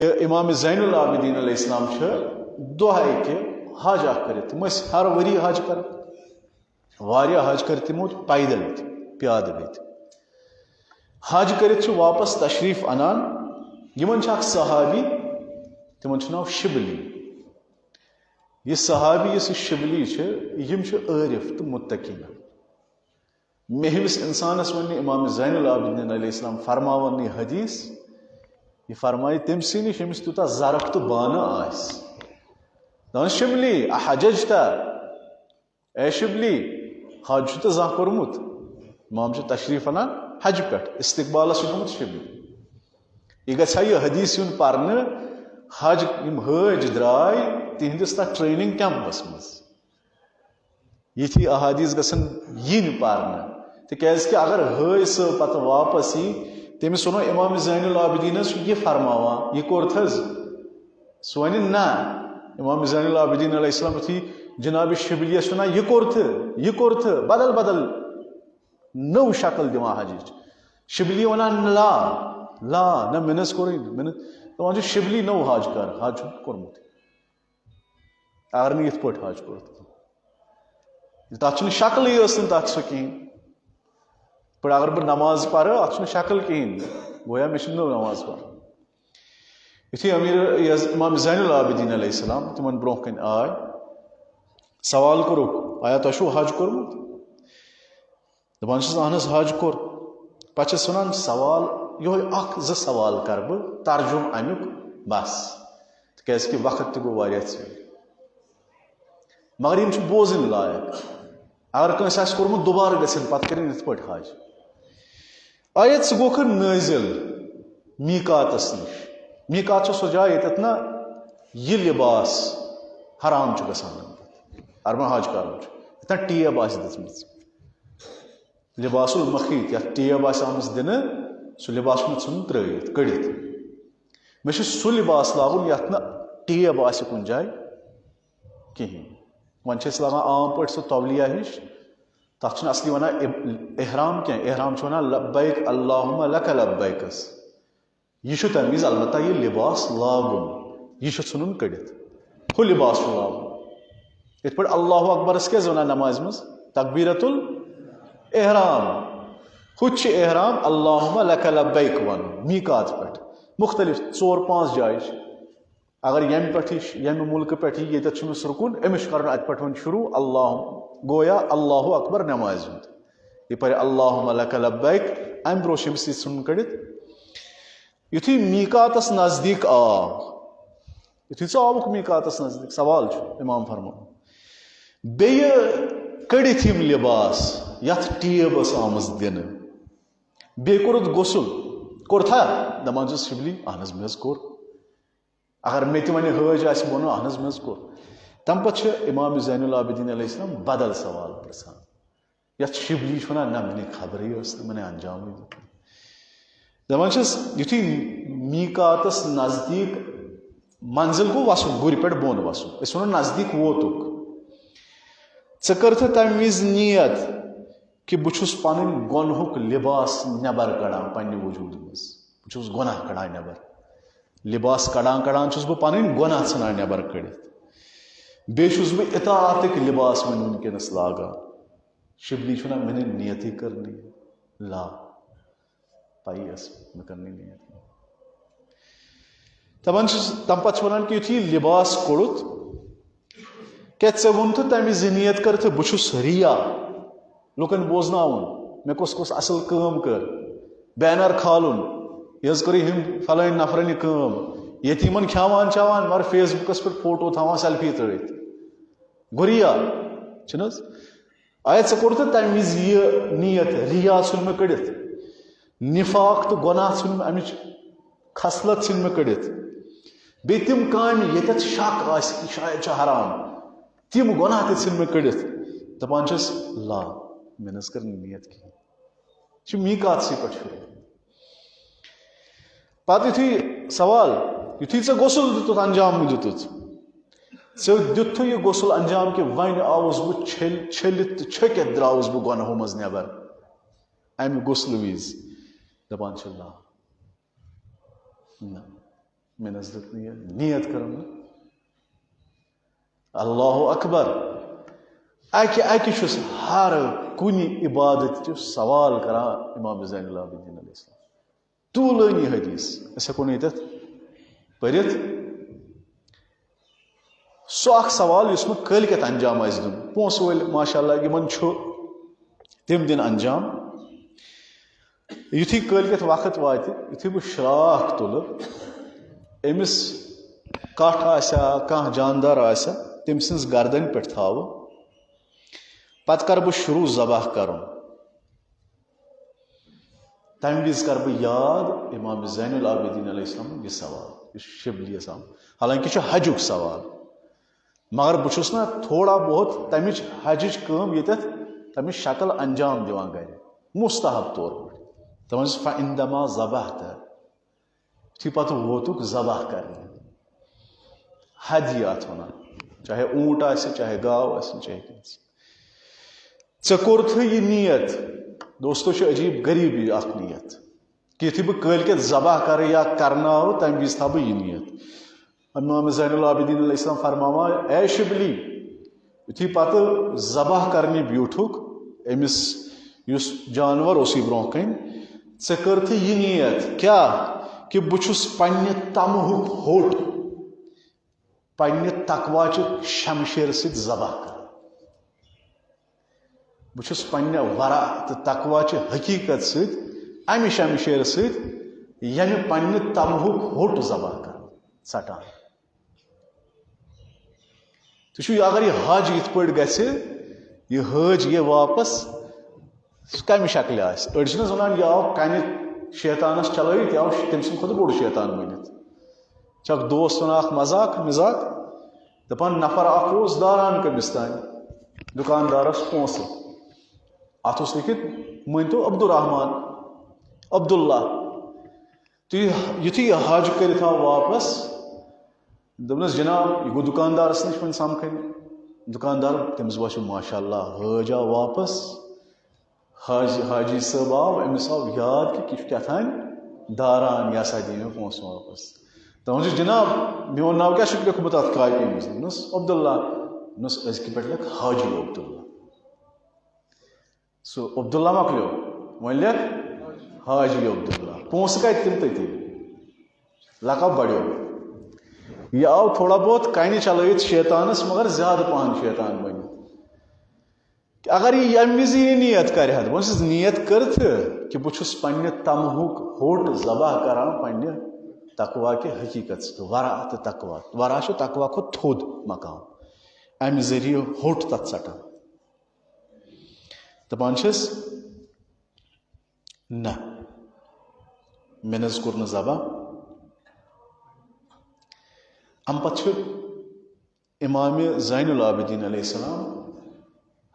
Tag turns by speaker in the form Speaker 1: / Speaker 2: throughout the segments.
Speaker 1: امام زین العابدین علیہ السلام دہے کہ حج کر تم ہر وری حج کر واریاہ حج کر تمو پیدل پیاد گت حج کرت واپس تشریف انان یمن اخ صحابی تمن ناو شبلی یہ صحابی اس شبلی یم عارف تو متقین محوس انسانس ون امام زین العابدین علیہ السلام فرماون یہ حدیث یہ فرمائے تم سی نش یمس تیوتہ ذرف تو بانہ آس دپان شبلی احججتا اے شبلی حج تو زان کورمت امام تشریف انان حج پہ استقبالس گومت شبلی یہ گھا یہ حدیث یون پرنے حج یم حج درائے تہندس تک ٹریننگ کیمپس مز یہ احادیث گھن ین پرنے تکیاز کہ اگر حج صاحب پتہ واپس ای تمس ونو امام زین العابدین یہ فرماوان یہ کورت سہ ون نا امام زین العابدین علیہ السلام تھی جناب شبلیس ونان یہ کورت بدل بدل نو شکل دِوان حجچ شبلی ونان لا لا نہ منس کور دپان شبلی نو حج کر حج کورمت اگر نہ یت پٲٹھۍ حج کورت تتھ شکل ٲس نہٕ تتھ سۄ کہین پہ اگر بہ نماز پرٕ اتھ شکل کہین گویا مے نو نماز پر یتھے امام زین العابدین علیہ السلام تمن برونٛہہ کن آے سوال کوٚرُکھ آیا تۄہہِ چھُو حج کوٚرمُت دپان چھس اہن حظ حج کوٚر پتہٕ چھس ونان سوال یہوے اکھ زٕ سوال کرٕ بہٕ ترجم امیُک بس تکیازِ کہ وقت تہِ گوٚو واریاہ ژیر مگر یم چھِ بوزٕنۍ لایق اگر کٲنٛسہِ آسہِ کوٚرمُت دُبارٕ گژھن پتہٕ کٔرِنۍ یِتھ پٲٹھۍ حج آیت سُہ گوٚو نٲزِل میٖقاتس نِش میٖقات چھِ سۄ جاے ییٚتٮ۪تھ نا یہِ لباس حرام چھُ گژھان اربن حج کرُن چھُ ییٚتٮ۪ن ٹیب آسہِ دِژمٕژ لباس المخیط یتھ ٹیب آسہِ آمٕژ دِنہٕ سُہ لباس چھُنہٕ ژھُنُن ترٛٲیِتھ کٔڑِتھ مےٚ چھُ سُہ لباس لاگُن یتھ نہٕ ٹیب آسہِ کُنہِ جایہِ کِہیٖنۍ وۄنۍ چھِ أسۍ لاگان عام پٲٹھۍ سُہ تولیہ ہِش تتھ چھُنہٕ اصلی ونان احرام کینٛہہ احرام چھُ ونان لبیک اللہُمہ لک لبیکس یہ چھُ تمہِ وِزِ البتہ یہ لباس لاگُن یہ چھُ ژھُنُن کٔڑِتھ ہُہ لباس چھُ لاگُن یِتھ پٲٹھۍ اللہ اکبرس کیٛاہ ونان نمازِ منٛز تکبیرۃ الاحرام ہُہ تہِ چھُ احرام اللہُمہ لک لبیک ونُن میٖقات پٮ۪ٹھ مختلف 4-5 جایہِ چھِ اگر ییٚمہِ پٮ۪ٹھ ییٚمہِ مُلکہٕ پٮ۪ٹھ یی ییٚتٮ۪تھ چھُ أمِس رُکُن أمِس چھُ کرُن اَتہِ پٮ۪ٹھ وۄنۍ شروٗع اللہ گویا اللہ اکبر نمازِ ہُنٛد یہِ پرِ اللہُمہ لک لبیک امہِ برونٛہہ چھُ أمِس یہِ ژھُنُن کٔڑِتھ یُتھُے میٖقاتس نزدیٖک آو یُتھُے ژٕ آوُکھ میٖقاتس نزدیٖک سوال چھُ اِمام فرمان بیٚیہِ کٔڑِتھ یِم لباس یتھ ٹیب ٲس آمٕژ دِنہٕ بیٚیہِ کوٚرُتھ غسل کوٚرتھا دپان چھُس شبلی اہن حظ مےٚ حظ کوٚر اگر مےٚ تہِ وۄنۍ حٲج آسہِ بۄنہٕ اہن حظ مےٚ حظ کوٚر تمہِ پتہٕ چھُ امام زین العابدین علیہ السلام بدل سوال پرژھان یتھ شبلی چھُ ونان نہ مےٚ نے خبرٕے ٲس نہٕ مےٚ نے انجامٕے دیُت دپان چھِس یُتھُے میٖقاتس نزدیٖک منزل گوٚو وسُن گُرِ پٮ۪ٹھ بۄن وسُن أسۍ ونو نزدیٖک ووتُکھ ژٕ کٔرتھٕ تمہِ وِزِ نیت کہ بہٕ چھُس پنٕنۍ گۄنہُک لباس نٮ۪بر کڑان پننہِ وجوٗدٕ منٛز بہٕ چھُس گۄناہ کڑان نٮ۪بر لباس کڑان کڑان چھُس بہٕ پنٕنۍ گۄناہ ژھٕنان نٮ۪بر کٔڑِتھ بیٚیہِ چھُس بہٕ اطاعتٕکۍ لباس وۄنۍ وٕنکیٚنس لاگان شبلی چھُ ونان مےٚ نے نیتٕے کٔر نہٕ لا پایی ٲس مےٚ کٔر نہٕ نیت دپان چھُس تمہِ پتہٕ چھُ ونان کہ یُتھُے یہِ لباس کوٚڑُتھ کیٛاہ ژےٚ ووٚنتھٕ تمہِ وِزِ نیت کٔرتھٕ بہٕ چھُس ریا لُکن بوزناوُن مےٚ کۄس کۄس اصل کٲم کٔر بینر کھالُن یہ حظ کٔرٕے ہُمۍ فلٲنۍ نفرن یہِ کٲم یتیٖمن کھیاوان چاوان مگر فیس بُکس پٮ۪ٹھ فوٹو تھاوان سیلفی ترٲیِتھ گُریا چھُنہٕ حظ آیا ژےٚ کوٚرتھٕ تمہِ وِزِ یہِ نیت ریا ژھُن مےٚ کٔڑِتھ نفاق تہٕ گۄناہ ژھُن مےٚ امِچ خصلت ژھٕنۍ مےٚ کٔڑِتھ بیٚیہِ تِم کامہِ ییٚتٮ۪تھ شک آسہِ کہِ شاید چھُ حرام تِم گۄناہ تہِ ژھٕنۍ مےٚ کٔڑِتھ دپان چھِس لا مےٚ نہ حظ کٔر نہٕ نیت کِہیٖنۍ یہِ چھُ میٖقاتسٕے پٮ۪ٹھ شروع پتہٕ یُتھُے سوال یُتھُے ژےٚ غسل دِتُتھ انجام دِتُتھ ژےٚ دِتھُے یہِ غسل انجام کہِ وۄنۍ آوُس بہٕ چھٔلِتھ تہٕ چھٔکِتھ درٛاوُس بہٕ گۄنہو منٛز نٮ۪بر امہِ غسلہٕ وِزِ دپان چھِ لا نہ مےٚ نَس دیُت نہٕ یہِ نیت کٔرٕم نہٕ اللہ اکبر اکہِ چھُس ہر کُنہِ عبادت سوال کران امام زین العابدین علیہ السلام طوٗلٲنی حدیث أسۍ ہٮ۪کو نہٕ ییٚتٮ۪تھ پٔرِتھ سُہ اکھ سوال یُس مےٚ کٲلکٮ۪تھ انجام آسہِ دیُن پونٛسہٕ وٲلۍ ماشاء اللہ یِمن چھُ تِم دِن انجام یُتھُے کٲلکٮ۪تھ وقت واتہِ یُتھُے بہٕ شراکھ تُلہٕ أمِس کٹھ آسیا کانٛہہ جاندار آسیا تٔمۍ سٕنٛز گردن پٮ۪ٹھ تھاوٕ پتہٕ کرٕ بہٕ شروٗع ذبح کرُن تمہِ وِزِ کرٕ بہٕ یاد امام زین العابدین علیہ السلام یہِ سوال یُس شبلی یس آمُت حالانکہِ چھُ حجُک سوال مگر بہٕ چھُس نا تھوڑا بہت تمِچ حجٕچ کٲم ییٚتٮ۪تھ تمِچ شکل انجام دِوان گرِ مستحب طور پٲٹھۍ دپان چھُس فَإِنَّمَا ذَبَحْتَ یُتھُے پتہٕ ووتُکھ ذبح کرنہِ حدی اتھ ونان چاہے اونٹ آسہِ چاہے گاو آسہِ چاہے کینٛہہ ژےٚ کوٚرتھٕ یہِ نیت دوستو چھُ عجیٖب غریٖبی اکھ نیت کہِ یُتھُے بہٕ کٲلکٮ۪تھ ذبح کرٕ یا کرناوٕ تمہِ وِزِ تھاو بہٕ یہِ نیت امام زین العابدین علیہ السلام فرماوان اے شبلی یُتھُے پتہٕ ذبح کرنہِ بیوٗٹھُکھ أمِس یُس جانور اوسُے برونٛہہ کَنۍ ژےٚ کٔرتھٕ یہِ نیت کیٛاہ کہِ بہٕ چھُس پننہِ تمہُک ہوٚٹ پننہِ تقواچہِ شمشیرٕ سۭتۍ ذبح کران بہٕ چھُس پننہِ ورا تہٕ تقواچہِ حقیٖقت سۭتۍ امہِ شمشیرٕ سۭتۍ ییٚمہِ پننہِ تمہُک ہوٚٹ ذبح کران ژٹان تُہۍ چھُو اگر یہِ حج یِتھ پٲٹھۍ گژھِ یہِ حٲج یہِ واپس سُہ کمہِ شکلہِ آسہِ أڑۍ چھِنہٕ حظ ونان یہِ آو کنہِ شیطانس چلٲوِتھ یہِ آو تٔمۍ سٕنٛدِ کھۄتہٕ بوٚڑ شیطان بٔنِتھ چھِ اکھ دوست ونان اکھ مزاق دپان نفر اکھ اوس داران کٔمِس تانۍ دُکاندارس پونٛسہٕ اتھ اوس لیکھِتھ مٲنۍتو عبدالرحمان عبداللہ تُہۍ یُتھُے یہِ حج کٔرِتھ آو واپس دوٚپنس جناب یہِ گوٚو دُکاندارس نِش وۄنۍ سمکھٕنۍ دُکاندار تٔمِس باسیو ماشاء اللہ حٲج آو واپس حاجی صٲب آو أمِس آو یاد کہِ یہِ چھُ کیٛاتھانۍ داران یہِ ہسا دِیہِ مےٚ پونٛسہٕ واپس دپان چھُس جناب میون ناو کیٛاہ چھُکھ لیوکھمُت اتھ کاپی منٛز دوٚپنس عبداللہ دوٚپنس أزکہِ پٮ۪ٹھ لیکھ حاجی عبداللہ سُہ عبداللہ مۄکلیو وۄنۍ لیکھ حاجی عبداللہ پونٛسہٕ کتہِ تِم تٔتی لقب بڑیو یہِ آو تھوڑا بہت کنہِ چلٲیِتھ شیطانس مگر زیادٕ پہن شیطان بٔنِتھ اگر یہِ ییٚمہِ وِزِ یہِ نیت کرِ ہا دپان چھُس نیت کٔرتھٕ کہِ بہٕ چھُس پننہِ تمہُک ہوٚٹ ذبح کران پننہِ تقوا کہِ حقیٖقت سۭتۍ ورا تہٕ تقوا ورا چھُ تقوا کھۄتہٕ تھوٚد مقام امہِ ذٔریعہٕ ہوٚٹ تتھ ژٹان دپان چھِس نہ مےٚ نہ حظ کوٚر نہٕ ذبح امہِ پتہٕ چھُ امام زین العابدین علیہ السلام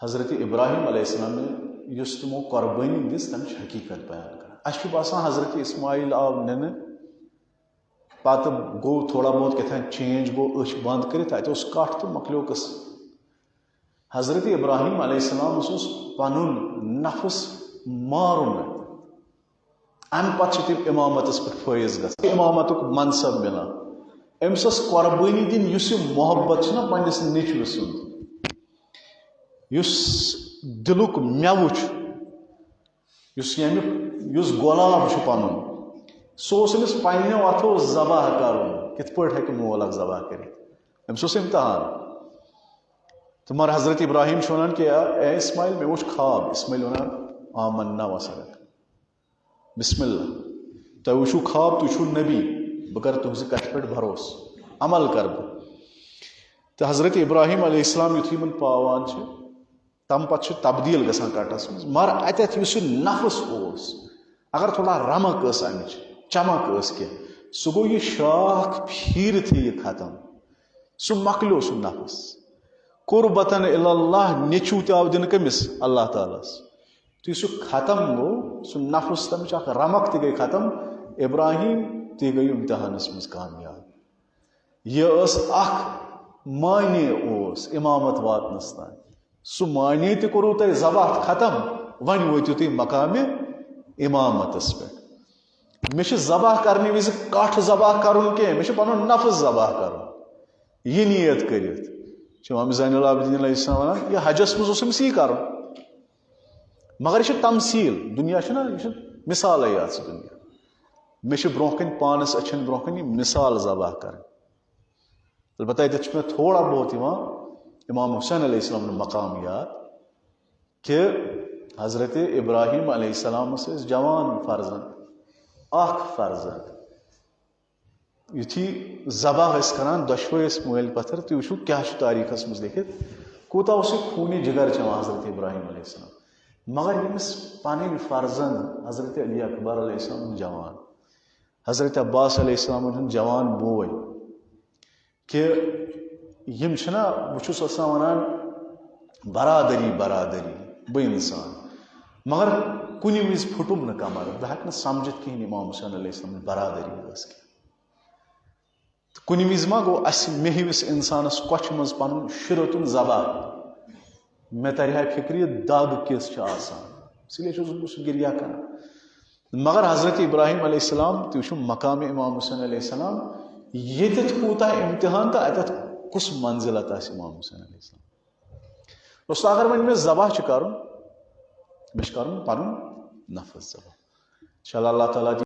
Speaker 1: حضرت ابراہیم علیہ السلام یُس تِمو قۄربٲنی دِژ تمِچ حقیٖقت بیان کران اسہِ چھُ باسان حضرت اسماعیل آو نِنہٕ پتہٕ گوٚو تھوڑا بہت کیٛاتھانۍ چینج گوٚو أچھ بنٛد کٔرِتھ اتہِ اوس کٹھ تہٕ مۄکلیو قٕصہٕ حضرت ابراہیم علیہ السلامس اوس پنُن نفس مارُن امہِ پتہٕ چھِ تِم امامتس پٮ۪ٹھ فٲیض گژھان امامتُک منصب مِلان أمِس ٲس قۄربٲنی دِنۍ یُس یہِ محبت چھُنہ پننِس نیٚچوِ سُنٛد یُس دِلُک مٮ۪وٕ چھُ یُس گۄلاب چھُ پنُن سُہ اوس أمِس پننیو اتھو ذبح کرُن کِتھ پٲٹھۍ ہیٚکہِ مول اکھ ذبح کٔرِتھ أمِس اوس امتحان تہٕ مگر حضرت ابراہیم چھُ ونان کہِ اے اسماعیل مےٚ وٕچھ خواب اسماعیل ونان آمنا وصدق بسم اللہ تۄہہِ وٕچھِو خواب تُہۍ چھِو نبی بہٕ کرٕ تُہنٛزِ کتھِ پٮ۪ٹھ بروسہٕ عمل کرٕ بہٕ تہٕ حضرت ابراہیم علیہ السلام یُتھُے یِمن پاوان چھِ تمہِ پتہٕ چھُ تبدیٖل گژھان کٹس منٛز مگر اتٮ۪تھ یُس یہِ نفس اوس اگر تھوڑا رمک ٲس امِچ چمک ٲس کینٛہہ سُہ گوٚو یہِ شاخ پھیٖرتھٕے یہِ ختم سُہ مۄکلیو سُہ نفس قربتن اللہ نیٚچوٗ تہِ آو دِنہٕ کٔمِس اللہ تعالیٰ ہس یُتھُے سُہ ختم گوٚو سُہ نفس تمِچ اکھ رمک تہِ گٔے ختم ابراہیم تہِ گٔیو امتحانس منٛز کامیاب یہِ ٲس اکھ معنے اوس امامت واتنس تانۍ سُہ معنے تہِ کوٚروٕ تۄہہِ ذبح ختم وۄنۍ وٲتِو تُہۍ مقامہِ امامتس پٮ۪ٹھ مے ذبح کرنے وز کٹ ذبح کرن کی مے پن نفس ذبح کرن یہ نیت کرت امام زین العابدین علیہ السلام ونان یہ حجس مز اس یہ کرن مگر یہ تمثیل دنیا نا یہ مثال یات دنیا مے برو کن پانس اچھن برو کن یہ مثال ذبح کر البتہ یہ تھوڑا بہت امام حسین علیہ السلام مقام یاد کہ حضرت ابراہیم علیہ السلام جوان فرزند اخ فرزند یتھی ذبح کران دشوے مل پتھر تھی وچھو کیا تاریخ مز لکھت کوتا اس خونی جگر چوان حضرت ابراہیم علیہ السلام مگر یمس پن فرزند حضرت علی اکبر علیہ السلام جوان حضرت عباس علیہ السلام جوان بوے کہ یم چھنا بچھس آسان ونان برادری برادری بہ انسان مگر کن وز پھٹم نا کمر بہ ہیک سمجھت کہین امام حسین علیہ السلام برادری اس کی کن وز ما گو اس مے ہیوس انسانس کچھ مز پن شرتن ذبح مے ترہا فکر یہ دگ کس آسان اس لیے چھس بہ سہ گریہ کران مگر حضرت ابراہیم علیہ السلام تھی وچھو مقام امام حسین علیہ السلام یتت کوتا امتحان تو اتت کس منزلت آس امام حسین علیہ السلام دوستو اگر ون مے ذبح کرن مے کرن پن نفس ذبح انشاءاللہ اللہ تعالیٰ